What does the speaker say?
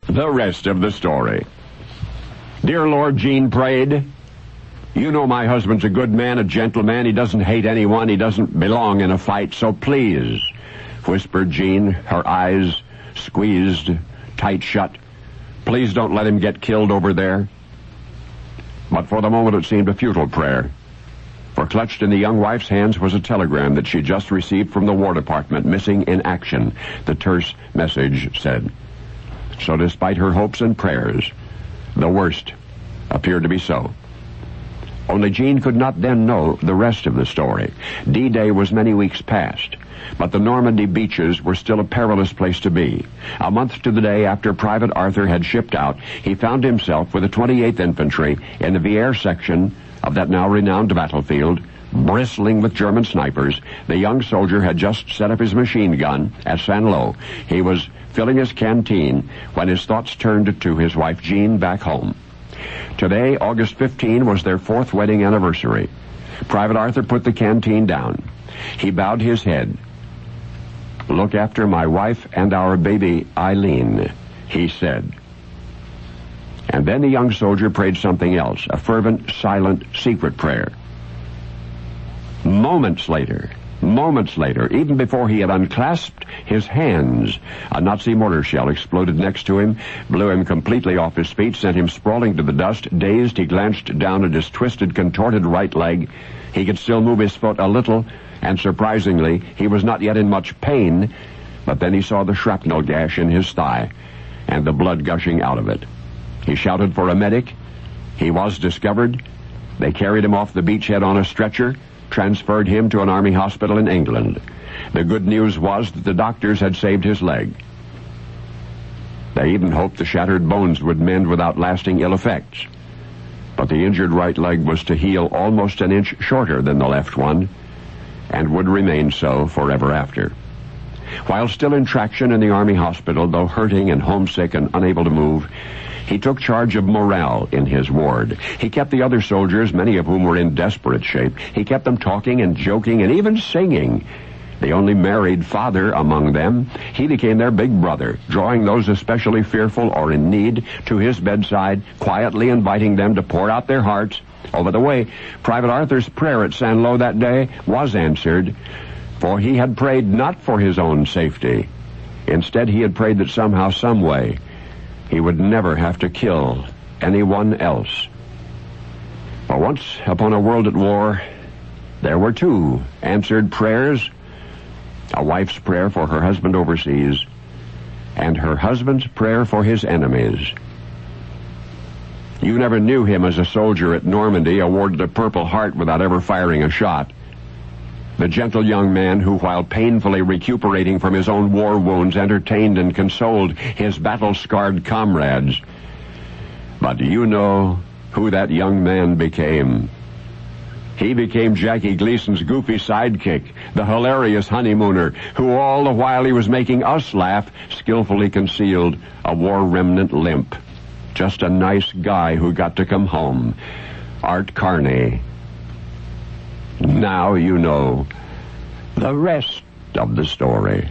The rest of the story. Dear Lord, Jean prayed, you know my husband's a good man, a gentleman. He doesn't hate anyone. He doesn't belong in a fight. So please, whispered Jean, her eyes squeezed tight shut, please don't let him get killed over there. But for the moment it seemed a futile prayer. For clutched in the young wife's hands was a telegram that she just received from the War Department, missing in action, the terse message said. So despite her hopes and prayers, the worst appeared to be so. Only Jean could not then know the rest of the story. D-Day was many weeks past, but the Normandy beaches were still a perilous place to be. A month to the day after Private Arthur had shipped out, he found himself with the 28th Infantry in the Vier section of that now renowned battlefield, bristling with German snipers. The young soldier had just set up his machine gun at Saint-Lô. He was filling his canteen when his thoughts turned to his wife Jean back home. Today, August 15, was their 4th wedding anniversary. Private Arthur put the canteen down. He bowed his head. Look after my wife and our baby Eileen, he said. And then the young soldier prayed something else, a fervent, silent, secret prayer. Moments later, even before he had unclasped his hands, a Nazi mortar shell exploded next to him, blew him completely off his feet, sent him sprawling to the dust. Dazed, he glanced down at his twisted, contorted right leg. He could still move his foot a little, and surprisingly, he was not yet in much pain, but then he saw the shrapnel gash in his thigh, and the blood gushing out of it. He shouted for a medic. He was discovered. They carried him off the beachhead on a stretcher, transferred him to an army hospital in England. The good news was that the doctors had saved his leg. They even hoped the shattered bones would mend without lasting ill effects. But the injured right leg was to heal almost an inch shorter than the left one, and would remain so forever after. While still in traction in the army hospital, though hurting and homesick and unable to move, he took charge of morale in his ward. He kept the other soldiers, many of whom were in desperate shape, he kept them talking and joking and even singing. The only married father among them, he became their big brother, drawing those especially fearful or in need to his bedside, quietly inviting them to pour out their hearts. Oh, by the way, Private Arthur's prayer at Saint-Lô that day was answered, for he had prayed not for his own safety. Instead, he had prayed that somehow, some way, he would never have to kill anyone else. But once upon a world at war, there were 2 answered prayers, a wife's prayer for her husband overseas, and her husband's prayer for his enemies. You never knew him as a soldier at Normandy, awarded a Purple Heart without ever firing a shot. The gentle young man who, while painfully recuperating from his own war wounds, entertained and consoled his battle-scarred comrades. But do you know who that young man became? He became Jackie Gleason's goofy sidekick, the hilarious honeymooner, who all the while he was making us laugh, skillfully concealed a war remnant limp. Just a nice guy who got to come home. Art Carney. Now you know the rest of the story.